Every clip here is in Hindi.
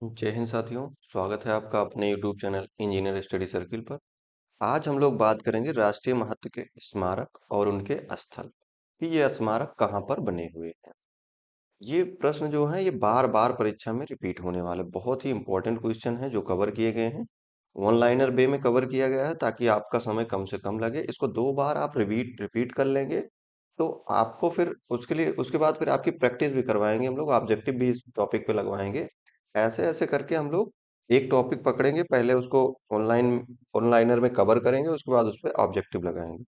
जय हिंद साथियों। स्वागत है आपका अपने YouTube channel engineer study circle पर। आज हम लोग बात करेंगे राष्ट्रीय महत्व के स्मारक और उनके स्थल कि ये स्मारक कहाँ पर बने हुए हैं। ये प्रश्न जो है ये बार बार परीक्षा में रिपीट होने वाले बहुत ही इंपॉर्टेंट क्वेश्चन है जो कवर किए गए हैं। वन लाइनर वे में कवर किया गया है ताकि आपका समय कम से कम लगे। इसको 2 बार आप रिपीट रिपीट कर लेंगे तो आपको फिर उसके लिए उसके बाद फिर आपकी प्रैक्टिस भी करवाएंगे हम लोग, ऑब्जेक्टिव भी इस टॉपिक पे लगवाएंगे। ऐसे ऐसे करके हम लोग एक टॉपिक पकड़ेंगे, पहले उसको ऑनलाइनर में कवर करेंगे, उसके बाद उस पर ऑब्जेक्टिव लगाएंगे।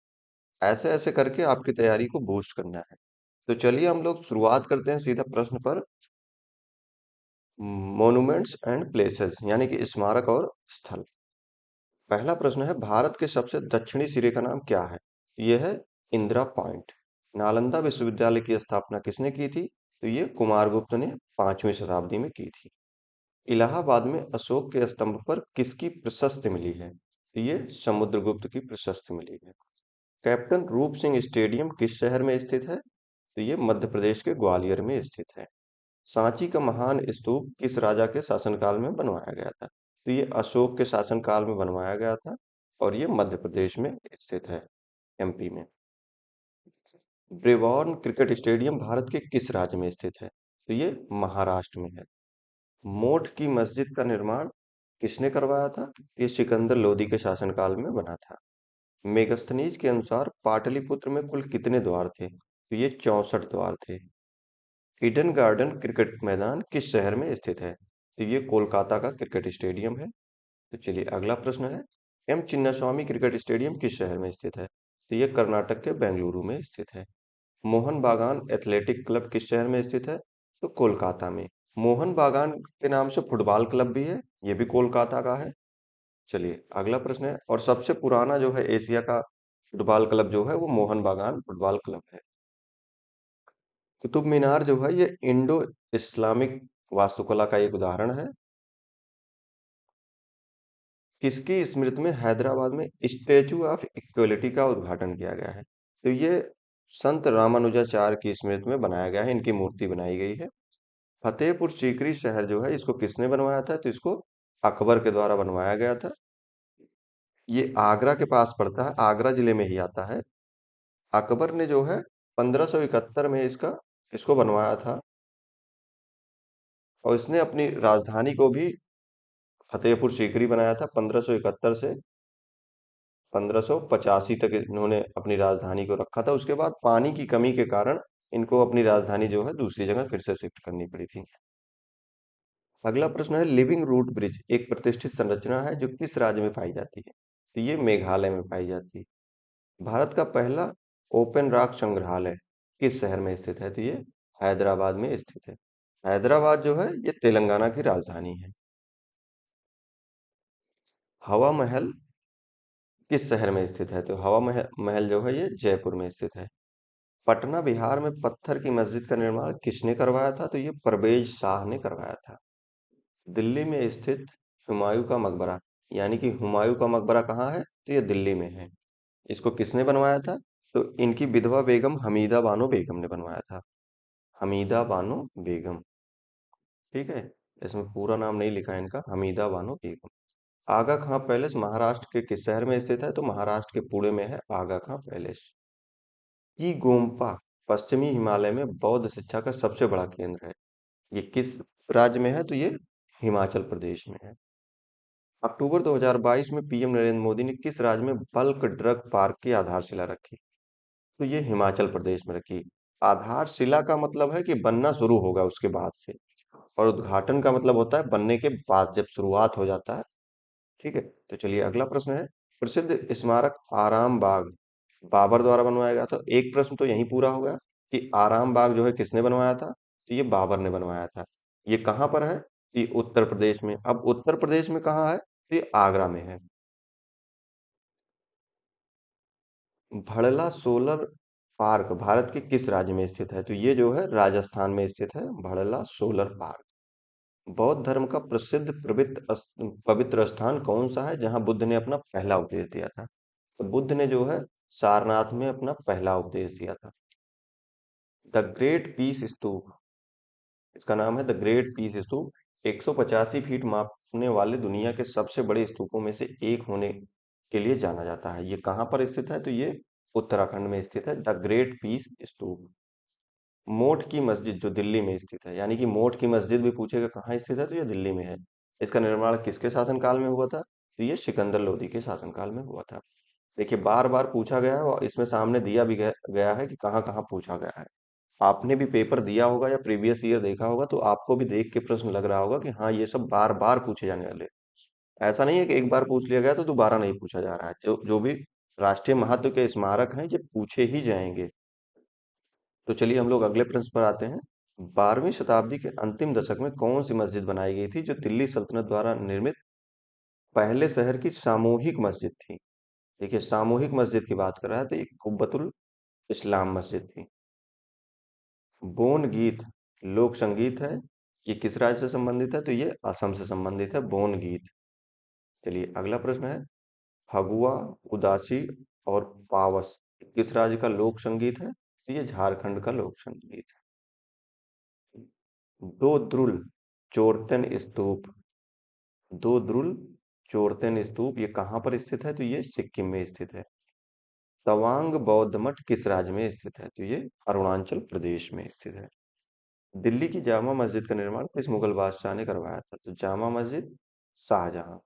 ऐसे ऐसे करके आपकी तैयारी को बूस्ट करना है। तो चलिए हम लोग शुरुआत करते हैं सीधा प्रश्न पर। मॉन्यूमेंट्स एंड प्लेसेस यानी कि स्मारक और स्थल। पहला प्रश्न है, भारत के सबसे दक्षिणी सिरे का नाम क्या है? यह है इंदिरा पॉइंट। नालंदा विश्वविद्यालय की स्थापना किसने की थी? तो ये कुमारगुप्त ने 5वीं शताब्दी में की थी। इलाहाबाद में अशोक के स्तंभ पर किसकी प्रशस्ति मिली है? तो ये समुद्रगुप्त की प्रशस्ति मिली है। कैप्टन रूप सिंह स्टेडियम किस शहर में स्थित है? तो ये मध्य प्रदेश के ग्वालियर में स्थित है। सांची का महान स्तूप किस राजा के शासनकाल में बनवाया गया था? तो ये अशोक के शासनकाल में बनवाया गया था और ये मध्य प्रदेश में स्थित है, एमपी में। ब्रेबॉर्न क्रिकेट स्टेडियम भारत के किस राज्य में स्थित है? तो ये महाराष्ट्र में है। मोठ की मस्जिद का निर्माण किसने करवाया था? ये सिकंदर लोदी के शासनकाल में बना था। मेगस्थनीज के अनुसार पाटलिपुत्र में कुल कितने द्वार थे? तो ये 64 द्वार थे। ईडन गार्डन क्रिकेट मैदान किस शहर में स्थित है? तो ये कोलकाता का क्रिकेट स्टेडियम है। तो चलिए अगला प्रश्न है, एम चिन्नास्वामी क्रिकेट स्टेडियम किस शहर में स्थित है? तो ये कर्नाटक के बेंगलुरु में स्थित है। मोहन बागान एथलेटिक क्लब किस शहर में स्थित है? तो कोलकाता में। मोहन बागान के नाम से फुटबॉल क्लब भी है, ये भी कोलकाता का है। चलिए अगला प्रश्न है, और सबसे पुराना जो है एशिया का फुटबॉल क्लब जो है वो मोहन बागान फुटबॉल क्लब है। कुतुब मीनार जो है ये इंडो इस्लामिक वास्तुकला का एक उदाहरण है। किसकी स्मृति में हैदराबाद में स्टेचू ऑफ इक्वलिटी का उद्घाटन किया गया है? तो ये संत रामानुजाचार्य की स्मृति में बनाया गया है, इनकी मूर्ति बनाई गई है। फतेहपुर सीकरी शहर जो है इसको किसने बनवाया था? तो इसको अकबर के द्वारा बनवाया गया था। ये आगरा के पास पड़ता है, आगरा जिले में ही आता है। अकबर ने जो है 1571 में इसको बनवाया था और इसने अपनी राजधानी को भी फतेहपुर सीकरी बनाया था। 1571 से 1585 तक इन्होंने अपनी राजधानी को रखा था। उसके बाद पानी की कमी के कारण इनको अपनी राजधानी जो है दूसरी जगह फिर से शिफ्ट करनी पड़ी थी। अगला प्रश्न है, लिविंग रूट ब्रिज एक प्रतिष्ठित संरचना है जो किस राज्य में पाई जाती है? तो ये मेघालय में पाई जाती है। भारत का पहला ओपन रॉक संग्रहालय किस शहर में स्थित है? तो ये हैदराबाद में स्थित है। हैदराबाद जो है ये तेलंगाना की राजधानी है। हवा महल किस शहर में स्थित है? तो महल जो है ये जयपुर में स्थित है। पटना बिहार में पत्थर की मस्जिद का निर्माण किसने करवाया था? तो ये परवेज शाह ने करवाया था। दिल्ली में स्थित हुमायूं का मकबरा यानी कि हुमायूं का मकबरा कहाँ है? तो ये दिल्ली में है। इसको किसने बनवाया था? तो इनकी विधवा बेगम हमीदा बानो बेगम ने बनवाया था। हमीदा बानो बेगम, ठीक है। इसमें पूरा नाम नहीं लिखा है इनका, हमीदा बानो बेगम। आगा खां पैलेस महाराष्ट्र के किस शहर में स्थित है? तो महाराष्ट्र के पुणे में है आगा खां पैलेस। की गोम्पा पश्चिमी हिमालय में बौद्ध शिक्षा का सबसे बड़ा केंद्र है। ये किस राज्य में है? तो ये हिमाचल प्रदेश में है। अक्टूबर 2022 में पीएम नरेंद्र मोदी ने किस राज्य में बल्क ड्रग पार्क की आधारशिला रखी? तो ये हिमाचल प्रदेश में रखी। आधारशिला का मतलब है कि बनना शुरू होगा उसके बाद से, और उद्घाटन का मतलब होता है बनने के बाद जब शुरुआत हो जाता है। ठीक है। तो चलिए अगला प्रश्न है, प्रसिद्ध स्मारक आराम बाग बाबर द्वारा बनवाया गया था। एक प्रश्न तो यही पूरा हो गया कि आराम बाग जो है किसने बनवाया था? तो ये बाबर ने बनवाया था। ये कहाँ पर है? ये उत्तर प्रदेश में। अब उत्तर प्रदेश में कहाँ है? तो ये आगरा में है। भड़ला सोलर पार्क भारत के किस राज्य में स्थित है? तो ये जो है राजस्थान में स्थित है, भड़ला सोलर पार्क। बौद्ध धर्म का प्रसिद्ध पवित्र स्थान कौन सा है जहां बुद्ध ने अपना पहला उपदेश दिया था? तो बुद्ध ने जो है सारनाथ में अपना पहला उपदेश दिया था। द ग्रेट पीस स्तूप, इसका नाम है the great peace stupa, 185 feet मापने वाले दुनिया के सबसे बड़े स्तूपों में से एक होने के लिए जाना जाता है। ये कहाँ पर स्थित है? तो ये उत्तराखंड में स्थित है, द ग्रेट पीस स्तूप। मोठ की मस्जिद जो दिल्ली में स्थित है, यानी कि मोठ की मस्जिद भी पूछेगा कहाँ स्थित है, तो ये दिल्ली में है। इसका निर्माण किसके शासनकाल में हुआ था? तो ये सिकंदर लोदी के शासनकाल में हुआ था। देखिए, बार बार पूछा गया है और इसमें सामने दिया भी गया है कि कहाँ कहाँ पूछा गया है। आपने भी पेपर दिया होगा या प्रीवियस ईयर देखा होगा, तो आपको भी देख के प्रश्न लग रहा होगा कि हाँ, ये सब बार बार पूछे जाने वाले। ऐसा नहीं है कि एक बार पूछ लिया गया तो दोबारा नहीं पूछा जा रहा है। जो जो भी राष्ट्रीय महत्व के स्मारक हैं, ये पूछे ही जाएंगे। तो चलिए हम लोग अगले प्रश्न पर आते हैं। 12वीं शताब्दी के अंतिम दशक में कौन सी मस्जिद बनाई गई थी जो दिल्ली सल्तनत द्वारा निर्मित पहले शहर की सामूहिक मस्जिद थी? देखिए, सामूहिक मस्जिद की बात कर रहा है तो एक कुब्बतुल इस्लाम मस्जिद थी। बोन गीत लोक संगीत है। ये किस राज्य से संबंधित है? तो ये असम से संबंधित है, बोन गीत। चलिए अगला प्रश्न है, फगुआ, उदासी और पावस किस राज्य का लोक संगीत है? तो ये झारखंड का लोक संगीत है। दो द्रुल चोरतन स्तूप, दो द्रुल चोरतन स्तूप ये कहाँ पर स्थित है? तो ये सिक्किम में स्थित है। तवांग बौद्ध मठ किस राज्य में स्थित है? तो ये अरुणाचल प्रदेश में स्थित है। दिल्ली की जामा मस्जिद का निर्माण किस मुगल बादशाह ने करवाया था? तो जामा मस्जिद शाहजहां।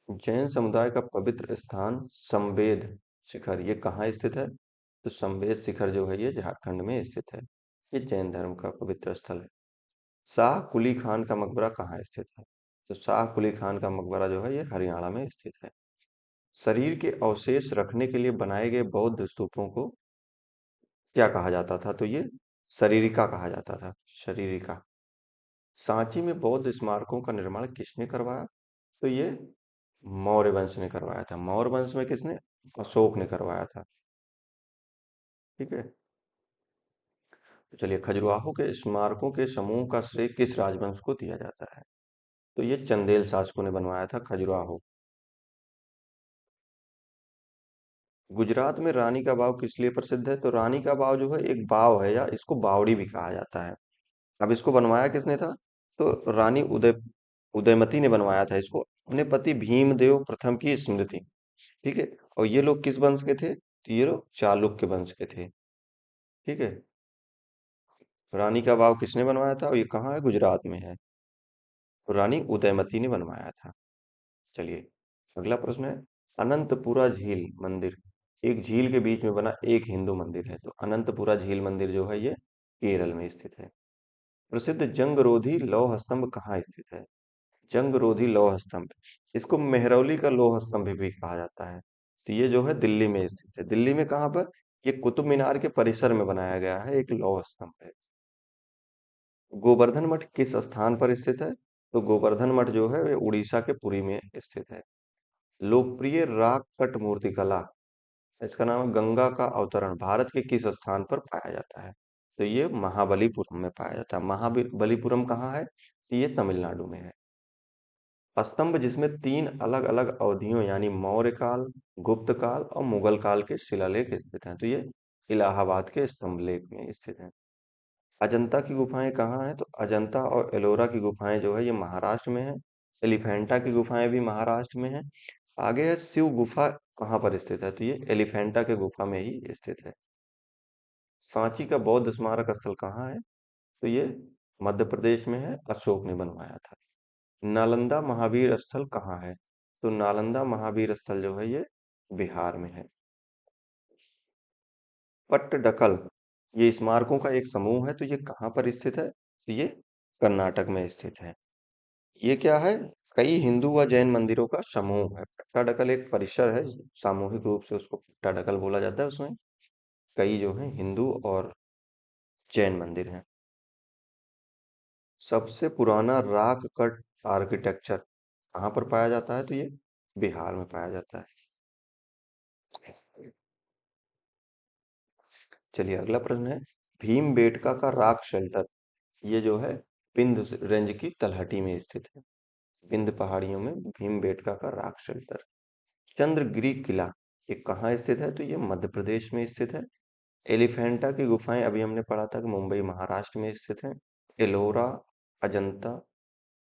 जैन समुदाय का पवित्र स्थान संवेद शिखर ये कहाँ स्थित है? तो संवेद शिखर जो है ये झारखंड में स्थित है। ये जैन धर्म का पवित्र स्थल है। शाह कुली खान का मकबरा कहाँ स्थित है? तो शाह कुली खान का मकबरा जो है ये हरियाणा में स्थित है। शरीर के अवशेष रखने के लिए बनाए गए बौद्ध स्तूपों को क्या कहा जाता था? तो ये शरीरिका कहा जाता था, शरीरिका। सांची में बौद्ध स्मारकों का निर्माण किसने करवाया? तो ये मौर्य वंश ने करवाया था। मौर्य वंश में किसने? अशोक ने करवाया था। ठीक है। तो चलिए, खजुराहो के स्मारकों के समूह का श्रेय किस राजवंश को दिया जाता है? तो ये चंदेल शासकों ने बनवाया था खजुराहो। गुजरात में रानी का बाव किस लिए प्रसिद्ध है? तो रानी का बाव जो है एक बाव है, या इसको बावड़ी भी कहा जाता है। अब इसको बनवाया किसने था? तो रानी उदयमती ने बनवाया था इसको, अपने पति भीमदेव प्रथम की स्मृति। ठीक है। और ये लोग किस वंश के थे? तो ये लोग चालुक्य वंश के थे। ठीक है। रानी का बाव किसने बनवाया था और ये कहाँ है? गुजरात में है। तो रानी उदयमती ने बनवाया था। चलिए अगला प्रश्न है, अनंतपुरा झील मंदिर एक झील के बीच में बना एक हिंदू मंदिर है। तो अनंतपुरा झील मंदिर जो है ये केरल में स्थित है। प्रसिद्ध जंगरोधी लौह स्तंभ कहाँ स्थित है? जंगरोधी लौह स्तंभ, इसको मेहरौली का लौह स्तंभ भी कहा जाता है। तो ये जो है दिल्ली में स्थित है। दिल्ली में कहाँ पर? ये कुतुब मीनार के परिसर में बनाया गया है एक लौह स्तंभ है। गोवर्धन मठ किस स्थान पर स्थित है? तो गोवर्धन मठ जो है वे उड़ीसा के पुरी में स्थित है। लोकप्रिय राग कट मूर्ति कला, इसका नाम है गंगा का अवतरण, भारत के किस स्थान पर पाया जाता है? तो ये महाबलीपुरम में पाया जाता है। महाबलीपुरम कहाँ है? ये तमिलनाडु में है। स्तंभ जिसमें तीन अलग अलग अवधियों यानी मौर्य काल, गुप्त काल और मुगल काल के शिलालेख स्थित हैं, तो ये इलाहाबाद के स्तंभ लेख में स्थित हैं। अजंता की गुफाएं कहाँ हैं? तो अजंता और एलोरा की गुफाएं जो है ये महाराष्ट्र में है। एलिफेंटा की गुफाएं भी महाराष्ट्र में है। आगे है शिव गुफा कहाँ पर स्थित है? तो ये एलिफेंटा के गुफा में ही स्थित है। सांची का बौद्ध स्मारक स्थल कहाँ है? तो ये मध्य प्रदेश में है, अशोक ने बनवाया था। नालंदा महावीर स्थल कहाँ है? तो नालंदा महावीर स्थल जो है ये बिहार में है। पट्टडकल ये स्मारकों का एक समूह है, तो ये कहाँ पर स्थित है? तो ये कर्नाटक में स्थित है। ये क्या है? कई हिंदू व जैन मंदिरों का समूह है। पट्टाडकल एक परिसर है, सामूहिक रूप से उसको पट्टाडकल बोला जाता है। उसमें कई जो है हिंदू और जैन मंदिर हैं। सबसे पुराना रॉक कट आर्किटेक्चर कहाँ पर पाया जाता है? तो ये बिहार में पाया जाता है। चलिए अगला प्रश्न है, भीमबेटका का रॉक शेल्टर ये जो है विंध्य रेंज की तलहटी में स्थित है। विंध्य पहाड़ियों में भीमबेटका का रॉक शेल्टर। चंद्रगिरी किला ये कहाँ स्थित है? तो ये मध्य प्रदेश में स्थित है। एलिफेंटा की गुफाएं अभी हमने पढ़ा था कि मुंबई महाराष्ट्र में स्थित है। एलोरा अजंता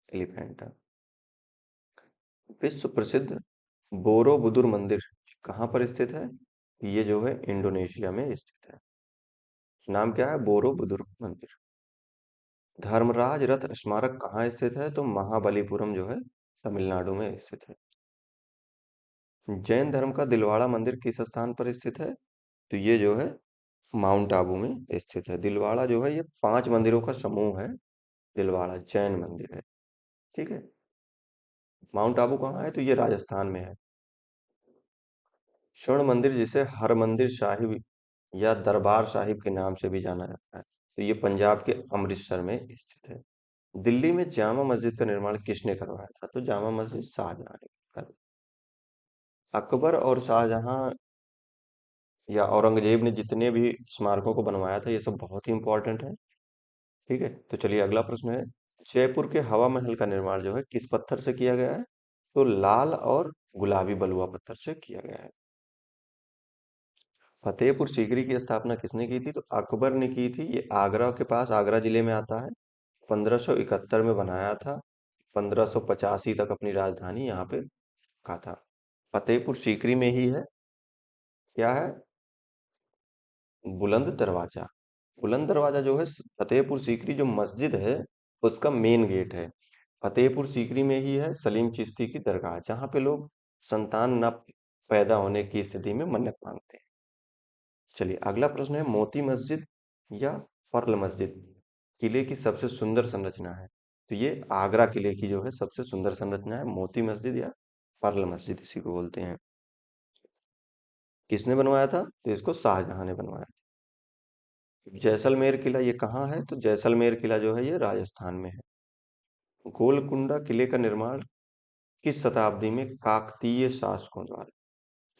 एलिफेंटा। विश्व प्रसिद्ध बोरोबुदुर मंदिर कहाँ पर स्थित है? ये जो है इंडोनेशिया में स्थित है। नाम क्या है? बोरोबुदुर मंदिर। धर्मराज रथ स्मारक कहाँ स्थित है? तो महाबलीपुरम जो है तमिलनाडु में स्थित है। जैन धर्म का दिलवाड़ा मंदिर किस स्थान पर स्थित है? तो ये जो है माउंट आबू में स्थित है। दिलवाड़ा जो है ये 5 मंदिरों का समूह है। दिलवाड़ा जैन मंदिर है। ठीक है। माउंट आबू कहाँ है? तो ये राजस्थान में है। स्वर्ण मंदिर जिसे हरमंदिर साहिब या दरबार साहिब के नाम से भी जाना जाता है, तो ये पंजाब के अमृतसर में स्थित है। दिल्ली में जामा मस्जिद का निर्माण किसने करवाया था? तो जामा मस्जिद शाहजहां ने करवाया। अकबर और शाहजहां या औरंगजेब ने जितने भी स्मारकों को बनवाया था, ये सब बहुत ही इंपॉर्टेंट है। ठीक है। तो चलिए अगला प्रश्न है, जयपुर के हवा महल का निर्माण जो है किस पत्थर से किया गया है? तो लाल और गुलाबी बलुआ पत्थर से किया गया है। फतेहपुर सीकरी की स्थापना किसने की थी? तो अकबर ने की थी। ये आगरा के पास, आगरा जिले में आता है। 1571 में बनाया था। 1585 तक अपनी राजधानी यहाँ पे रखा था। फतेहपुर सीकरी में ही है। क्या है? बुलंद दरवाजा। बुलंद दरवाजा जो है फतेहपुर सीकरी जो मस्जिद है उसका मेन गेट है। फतेहपुर सीकरी में ही है सलीम चिश्ती की दरगाह, जहाँ पे लोग संतान न पैदा होने की स्थिति में मन्नत मांगते हैं। चलिए अगला प्रश्न है, मोती मस्जिद या पर्ल मस्जिद किले की सबसे सुंदर संरचना है? तो ये आगरा किले की जो है सबसे सुंदर संरचना है, मोती मस्जिद या पर्ल मस्जिद इसी को बोलते हैं। किसने बनवाया था? तो इसको शाहजहां ने बनवाया। जैसलमेर किला ये कहाँ है? तो जैसलमेर किला जो है ये राजस्थान में है। गोलकुंडा किले का निर्माण किस शताब्दी में काकतीय शासकों द्वारा?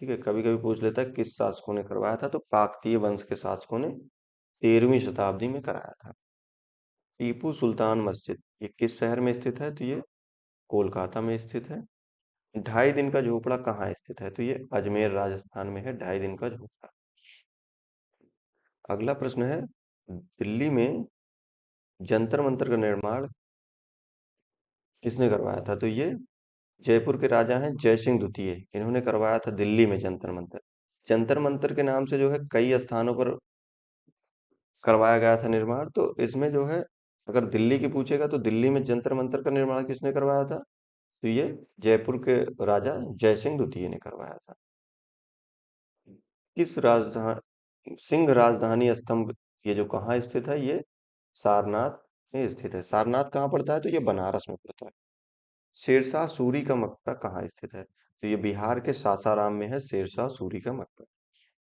ठीक है, कभी कभी पूछ लेता है किस शासकों ने करवाया था, तो काकतीय वंश के शासकों ने 13वीं शताब्दी में कराया था। टीपू सुल्तान मस्जिद ये किस शहर में स्थित है? तो ये कोलकाता में स्थित है। 2.5 दिन का झोपड़ा कहाँ स्थित है? तो ये अजमेर राजस्थान में है 2.5 दिन का झोपड़ा। अगला प्रश्न है, दिल्ली में जंतर मंतर का निर्माण किसने करवाया था? तो ये जयपुर के राजा हैं जय सिंह द्वितीय, इन्होंने करवाया था दिल्ली में जंतर मंतर। जंतर मंतर के नाम से जो है कई स्थानों पर करवाया गया था निर्माण। तो इसमें जो है अगर दिल्ली की पूछेगा तो दिल्ली में जंतर मंतर का निर्माण किसने करवाया था? तो ये जयपुर के राजा जय सिंह द्वितीय ने करवाया था। किस राजधानी सिंह राजधानी स्तंभ ये जो कहाँ स्थित है? ये सारनाथ में स्थित है। सारनाथ कहाँ पड़ता है? तो ये बनारस में पड़ता है। शेरशाह सूरी का मकबरा कहाँ स्थित है? तो ये बिहार के सासाराम में है शेरशाह सूरी का मकबरा।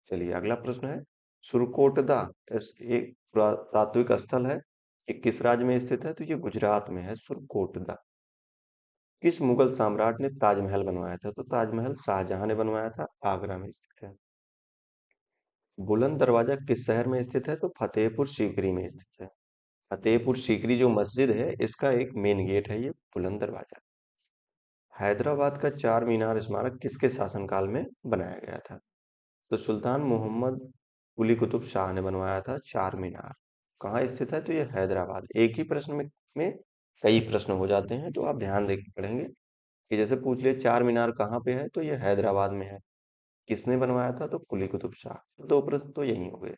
चलिए अगला प्रश्न है, सुरकोटदा एक पुरातात्विक स्थल है, ये किस राज्य में स्थित है? तो ये गुजरात में है सुरकोटदा। किस मुगल सम्राट ने ताजमहल बनवाया था? तो ताजमहल शाहजहां ने बनवाया था, आगरा में स्थित है। बुलंद दरवाजा किस शहर में स्थित है? तो फतेहपुर सीकरी में स्थित है। फतेहपुर सीकरी जो मस्जिद है इसका एक मेन गेट है ये बुलंद दरवाजा। हैदराबाद का चार मीनार स्मारक किसके शासनकाल में बनाया गया था? तो सुल्तान मोहम्मद कुली कुतुब शाह ने बनवाया था चार मीनार। कहाँ स्थित है? तो ये हैदराबाद। एक ही प्रश्न में कई प्रश्न हो जाते हैं, तो आप ध्यान देकर पढ़ेंगे कि जैसे पूछ लिए चार मीनार कहाँ पे है, तो ये हैदराबाद में है। किसने बनवाया था? तो कुली कुतुब शाह। दो प्रश्न तो यही हो गए।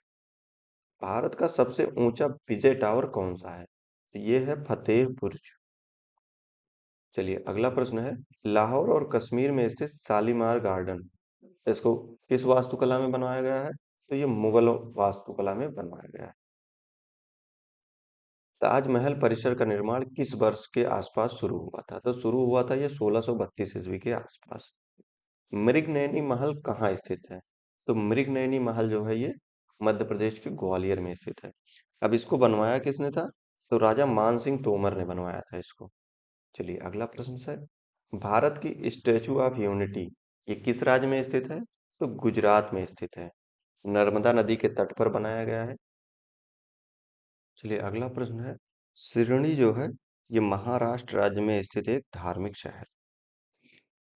भारत का सबसे ऊंचा विजय टावर कौन सा है? तो ये है फतेह बुर्ज। चलिए अगला प्रश्न है, लाहौर और कश्मीर में स्थित शालीमार गार्डन इसको किस वास्तुकला में बनवाया गया है? तो ये मुगल वास्तुकला में बनवाया गया है। ताजमहल परिसर का निर्माण किस वर्ष के आसपास शुरू हुआ था? तो शुरू हुआ था ये 1632 ईस्वी के आसपास। मृगनयनी महल कहाँ स्थित है? तो मृगनयनी महल जो है ये मध्य प्रदेश के ग्वालियर में स्थित है। अब इसको बनवाया किसने था? तो राजा मान सिंह तोमर ने बनवाया था इसको। चलिए अगला प्रश्न है, भारत की स्टेचू ऑफ यूनिटी ये किस राज्य में स्थित है? तो गुजरात में स्थित है। नर्मदा नदी के तट पर बनाया गया है। चलिए अगला प्रश्न है, सिरनी जो है ये महाराष्ट्र राज्य में स्थित एक धार्मिक शहर।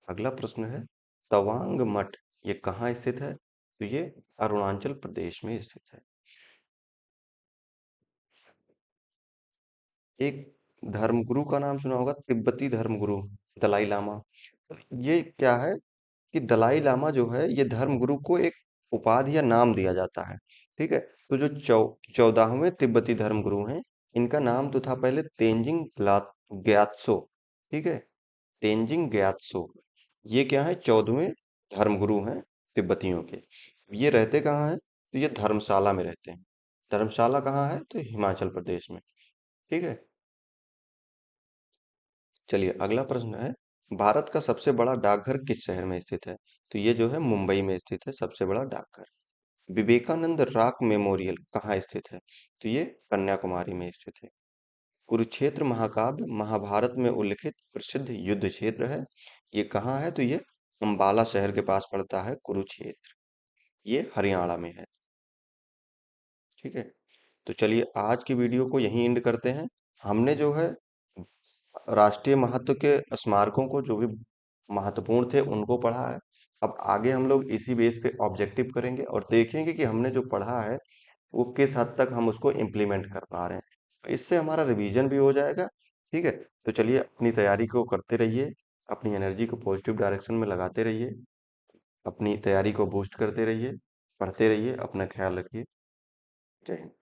अगला प्रश्न है, तवांग मठ ये कहाँ स्थित है? तो ये अरुणाचल प्रदेश में स्थित है। एक धर्मगुरु का नाम सुना होगा, तिब्बती धर्मगुरु दलाई लामा। तो ये क्या है कि दलाई लामा जो है ये धर्मगुरु को एक उपाधि या नाम दिया जाता है। ठीक है, तो जो 14वें तिब्बती धर्मगुरु हैं, इनका नाम तो था पहले तेंजिंग ग्यात्सो। ठीक है, तेंजिंग ग्यात्सो। ये क्या है, 14वें धर्मगुरु हैं तिब्बतियों के। ये रहते कहाँ हैं, तो ये धर्मशाला में रहते हैं। धर्मशाला कहाँ है, तो हिमाचल प्रदेश में। ठीक है, चलिए अगला प्रश्न है, भारत का सबसे बड़ा डाकघर किस शहर में स्थित है। तो ये जो है मुंबई में स्थित है सबसे बड़ा डाकघर। विवेकानंद रॉक मेमोरियल कहाँ स्थित है, तो ये कन्याकुमारी में स्थित है। कुरुक्षेत्र महाकाव्य महाभारत में उल्लिखित प्रसिद्ध युद्ध क्षेत्र है। ये कहाँ है, तो ये अंबाला शहर के पास पड़ता है कुरुक्षेत्र। ये हरियाणा में है। ठीक है, तो चलिए आज की वीडियो को यहीं एंड करते हैं। हमने जो है राष्ट्रीय महत्व के स्मारकों को, जो भी महत्वपूर्ण थे, उनको पढ़ा है। अब आगे हम लोग इसी बेस पे ऑब्जेक्टिव करेंगे और देखेंगे कि हमने जो पढ़ा है वो किस हद तक हम उसको इम्प्लीमेंट कर पा रहे हैं। तो इससे हमारा रिवीजन भी हो जाएगा। ठीक है, तो चलिए अपनी तैयारी को करते रहिए, अपनी एनर्जी को पॉजिटिव डायरेक्शन में लगाते रहिए, अपनी तैयारी को बूस्ट करते रहिए, पढ़ते रहिए, अपना ख्याल रखिए। जय हिंद।